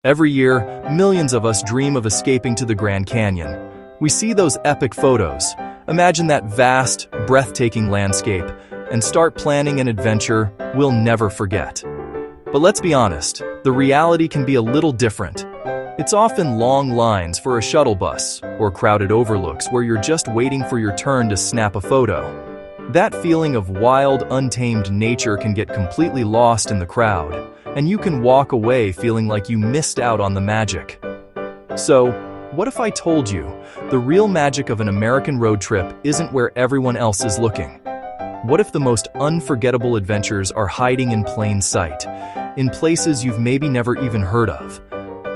Every year, millions of us dream of escaping to the Grand Canyon. We see those epic photos, imagine that vast, breathtaking landscape, and start planning an adventure we'll never forget. But let's be honest, the reality can be a little different. It's often long lines for a shuttle bus, or crowded overlooks where you're just waiting for your turn to snap a photo. That feeling of wild, untamed nature can get completely lost in the crowd, and you can walk away feeling like you missed out on the magic. So, what if I told you the real magic of an American road trip isn't where everyone else is looking? What if the most unforgettable adventures are hiding in plain sight, in places you've maybe never even heard of?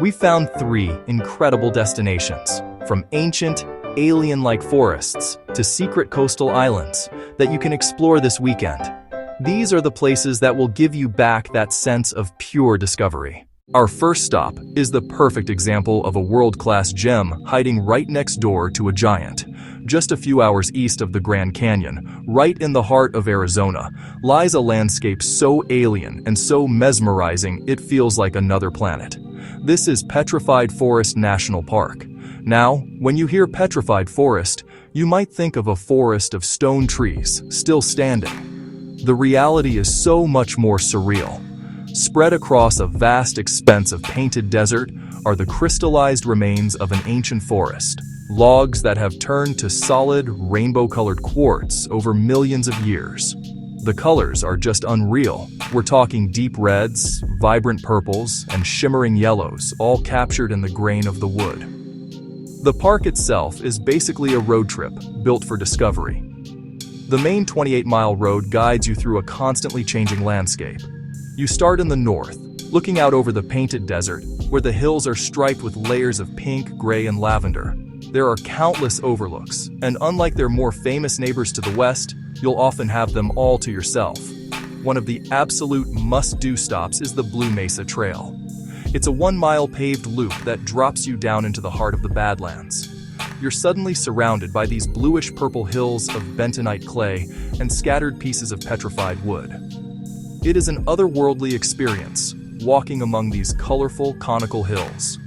We've found 3 incredible destinations, from ancient, alien-like forests to secret coastal islands that you can explore this weekend. These are the places that will give you back that sense of pure discovery. Our first stop is the perfect example of a world-class gem hiding right next door to a giant. Just a few hours east of the Grand Canyon, right in the heart of Arizona, lies a landscape so alien and so mesmerizing it feels like another planet. This is Petrified Forest National Park. Now, when you hear petrified forest, you might think of a forest of stone trees still standing. The reality is so much more surreal. Spread across a vast expanse of painted desert are the crystallized remains of an ancient forest, logs that have turned to solid, rainbow-colored quartz over millions of years. The colors are just unreal. We're talking deep reds, vibrant purples, and shimmering yellows, all captured in the grain of the wood. The park itself is basically a road trip built for discovery. The main 28-mile road guides you through a constantly changing landscape. You start in the north, looking out over the painted desert, where the hills are striped with layers of pink, gray, and lavender. There are countless overlooks, and unlike their more famous neighbors to the west, you'll often have them all to yourself. One of the absolute must-do stops is the Blue Mesa Trail. It's a 1-mile paved loop that drops you down into the heart of the Badlands. You're suddenly surrounded by these bluish-purple hills of bentonite clay and scattered pieces of petrified wood. It is an otherworldly experience, walking among these colorful, conical hills.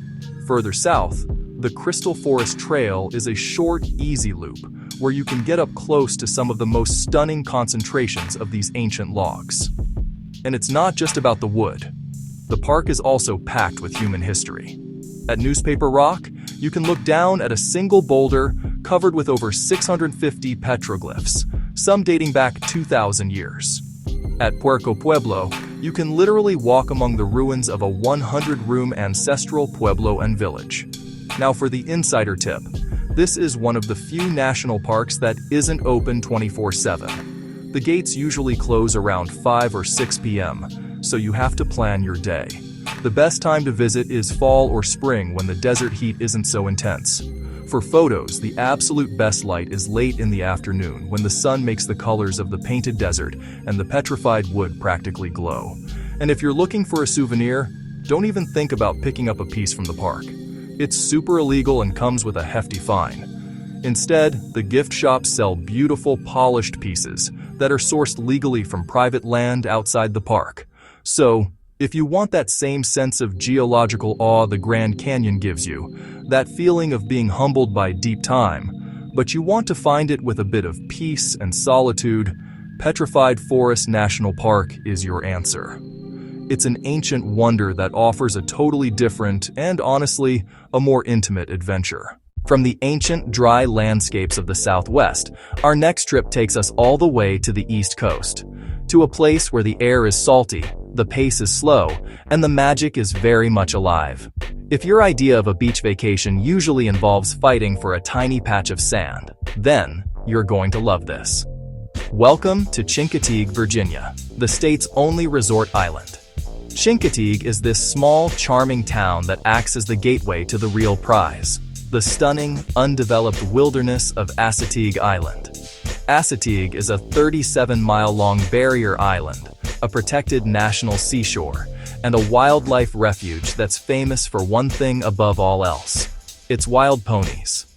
Further south, the Crystal Forest Trail is a short, easy loop where you can get up close to some of the most stunning concentrations of these ancient logs. And it's not just about the wood. The park is also packed with human history. At Newspaper Rock, you can look down at a single boulder covered with over 650 petroglyphs, some dating back 2,000 years. At Puerco Pueblo, you can literally walk among the ruins of a 100-room ancestral pueblo and village. Now for the insider tip. This is one of the few national parks that isn't open 24/7. The gates usually close around 5 or 6 p.m., so you have to plan your day. The best time to visit is fall or spring when the desert heat isn't so intense. For photos, the absolute best light is late in the afternoon when the sun makes the colors of the painted desert and the petrified wood practically glow. And if you're looking for a souvenir, don't even think about picking up a piece from the park. It's super illegal and comes with a hefty fine. Instead, the gift shops sell beautiful, polished pieces that are sourced legally from private land outside the park. So, if you want that same sense of geological awe the Grand Canyon gives you, that feeling of being humbled by deep time, but you want to find it with a bit of peace and solitude, Petrified Forest National Park is your answer. It's an ancient wonder that offers a totally different and, honestly, a more intimate adventure. From the ancient, dry landscapes of the Southwest, our next trip takes us all the way to the East Coast, to a place where the air is salty, the pace is slow, and the magic is very much alive. If your idea of a beach vacation usually involves fighting for a tiny patch of sand, then you're going to love this. Welcome to Chincoteague, Virginia, the state's only resort island. Chincoteague is this small, charming town that acts as the gateway to the real prize, the stunning, undeveloped wilderness of Assateague Island. Assateague is a 37-mile-long barrier island, a protected national seashore, and a wildlife refuge that's famous for one thing above all else: its wild ponies.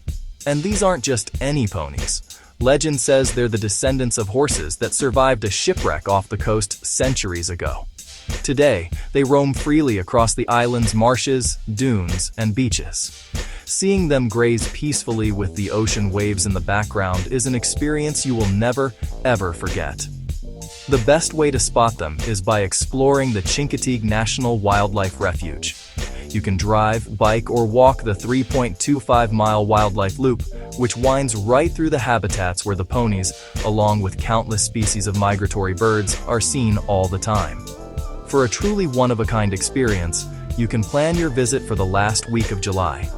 And these aren't just any ponies. Legend says they're the descendants of horses that survived a shipwreck off the coast centuries ago. Today, they roam freely across the island's marshes, dunes, and beaches. Seeing them graze peacefully with the ocean waves in the background is an experience you will never, ever forget. The best way to spot them is by exploring the Chincoteague National Wildlife Refuge. You can drive, bike, or walk the 3.25-mile wildlife loop, which winds right through the habitats where the ponies, along with countless species of migratory birds, are seen all the time. For a truly one-of-a-kind experience, you can plan your visit for the last week of July.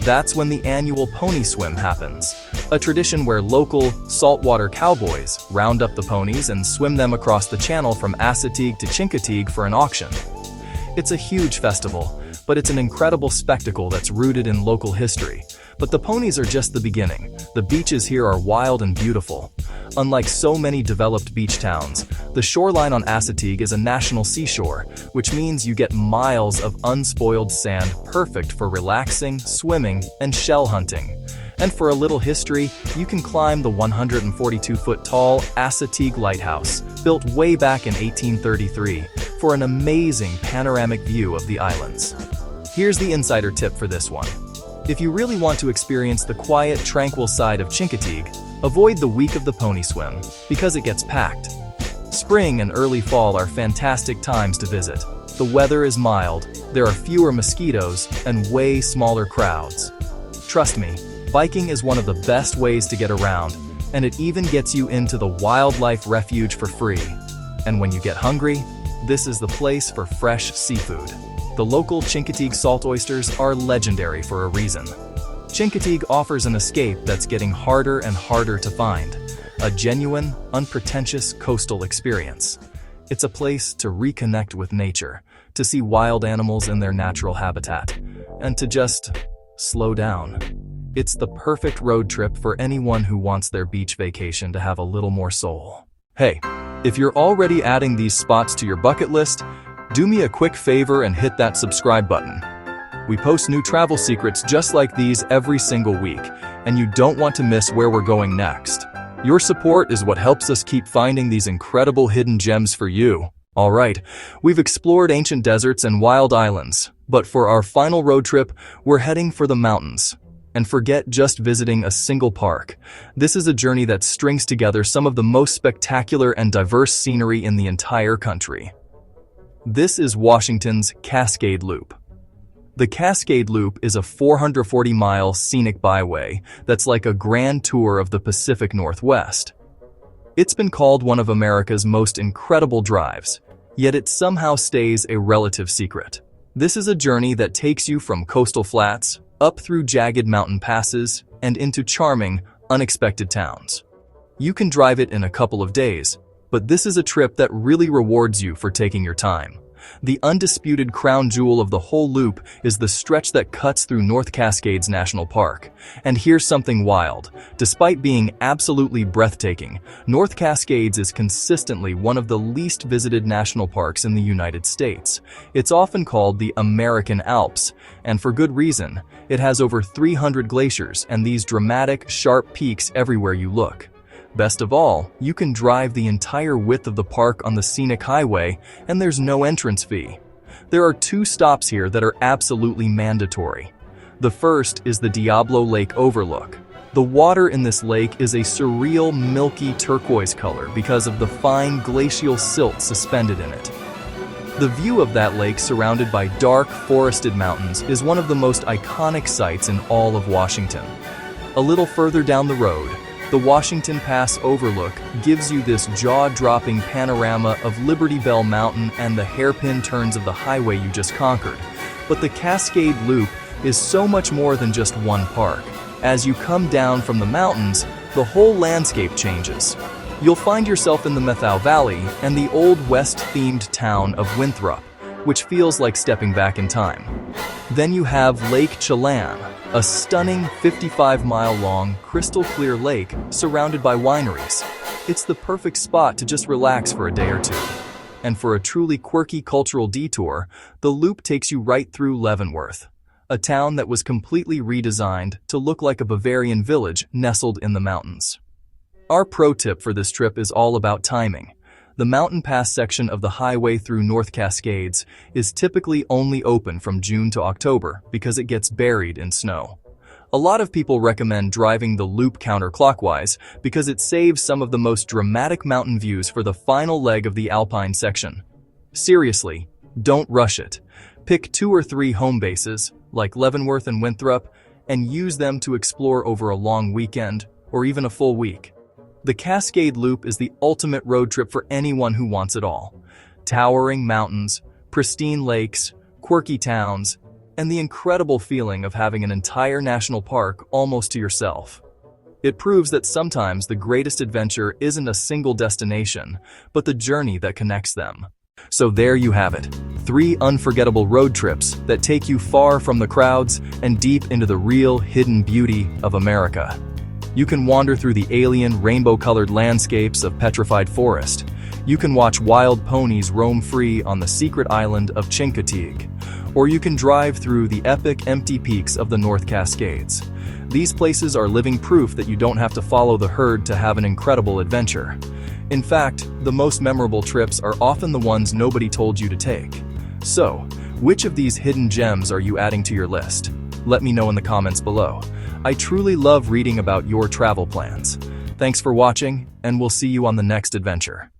That's when the annual pony swim happens, a tradition where local, saltwater cowboys round up the ponies and swim them across the channel from Assateague to Chincoteague for an auction. It's a huge festival, but it's an incredible spectacle that's rooted in local history. But the ponies are just the beginning. The beaches here are wild and beautiful. Unlike so many developed beach towns, the shoreline on Assateague is a national seashore, which means you get miles of unspoiled sand perfect for relaxing, swimming, and shell hunting. And for a little history, you can climb the 142-foot-tall Assateague Lighthouse, built way back in 1833, for an amazing panoramic view of the islands. Here's the insider tip for this one. If you really want to experience the quiet, tranquil side of Chincoteague, avoid the week of the pony swim, because it gets packed. Spring and early fall are fantastic times to visit. The weather is mild, there are fewer mosquitoes, and way smaller crowds. Trust me, biking is one of the best ways to get around, and it even gets you into the wildlife refuge for free. And when you get hungry, this is the place for fresh seafood. The local Chincoteague salt oysters are legendary for a reason. Chincoteague offers an escape that's getting harder and harder to find, a genuine, unpretentious coastal experience. It's a place to reconnect with nature, to see wild animals in their natural habitat, and to just slow down. It's the perfect road trip for anyone who wants their beach vacation to have a little more soul. Hey, if you're already adding these spots to your bucket list, do me a quick favor and hit that subscribe button. We post new travel secrets just like these every single week, and you don't want to miss where we're going next. Your support is what helps us keep finding these incredible hidden gems for you. Alright, we've explored ancient deserts and wild islands, but for our final road trip, we're heading for the mountains. And forget just visiting a single park. This is a journey that strings together some of the most spectacular and diverse scenery in the entire country. This is Washington's Cascade Loop. The Cascade Loop is a 440-mile scenic byway that's like a grand tour of the Pacific Northwest. It's been called one of America's most incredible drives, yet it somehow stays a relative secret. This is a journey that takes you from coastal flats, up through jagged mountain passes, and into charming, unexpected towns. You can drive it in a couple of days, but this is a trip that really rewards you for taking your time. The undisputed crown jewel of the whole loop is the stretch that cuts through North Cascades National Park. And here's something wild. Despite being absolutely breathtaking, North Cascades is consistently one of the least visited national parks in the United States. It's often called the American Alps, and for good reason. It has over 300 glaciers and these dramatic, sharp peaks everywhere you look. Best of all, you can drive the entire width of the park on the scenic highway, and there's no entrance fee. There are 2 stops here that are absolutely mandatory. The first is the Diablo Lake Overlook. The water in this lake is a surreal, milky turquoise color because of the fine glacial silt suspended in it. The view of that lake, surrounded by dark, forested mountains, is one of the most iconic sights in all of Washington. A little further down the road, the Washington Pass Overlook gives you this jaw-dropping panorama of Liberty Bell Mountain and the hairpin turns of the highway you just conquered. But the Cascade Loop is so much more than just one park. As you come down from the mountains, the whole landscape changes. You'll find yourself in the Methow Valley and the Old West-themed town of Winthrop, which feels like stepping back in time. Then you have Lake Chelan, a stunning 55-mile-long, crystal-clear lake surrounded by wineries. It's the perfect spot to just relax for a day or two. And for a truly quirky cultural detour, the loop takes you right through Leavenworth, a town that was completely redesigned to look like a Bavarian village nestled in the mountains. Our pro tip for this trip is all about timing. The mountain pass section of the highway through North Cascades is typically only open from June to October because it gets buried in snow. A lot of people recommend driving the loop counterclockwise because it saves some of the most dramatic mountain views for the final leg of the Alpine section. Seriously, don't rush it. Pick 2 or 3 home bases, like Leavenworth and Winthrop, and use them to explore over a long weekend or even a full week. The Cascade Loop is the ultimate road trip for anyone who wants it all. Towering mountains, pristine lakes, quirky towns, and the incredible feeling of having an entire national park almost to yourself. It proves that sometimes the greatest adventure isn't a single destination, but the journey that connects them. So there you have it, 3 unforgettable road trips that take you far from the crowds and deep into the real hidden beauty of America. You can wander through the alien rainbow-colored landscapes of petrified forest. You can watch wild ponies roam free on the secret island of Chincoteague. Or you can drive through the epic empty peaks of the North Cascades. These places are living proof that you don't have to follow the herd to have an incredible adventure. In fact, the most memorable trips are often the ones nobody told you to take. So, which of these hidden gems are you adding to your list? Let me know in the comments below. I truly love reading about your travel plans. Thanks for watching, and we'll see you on the next adventure.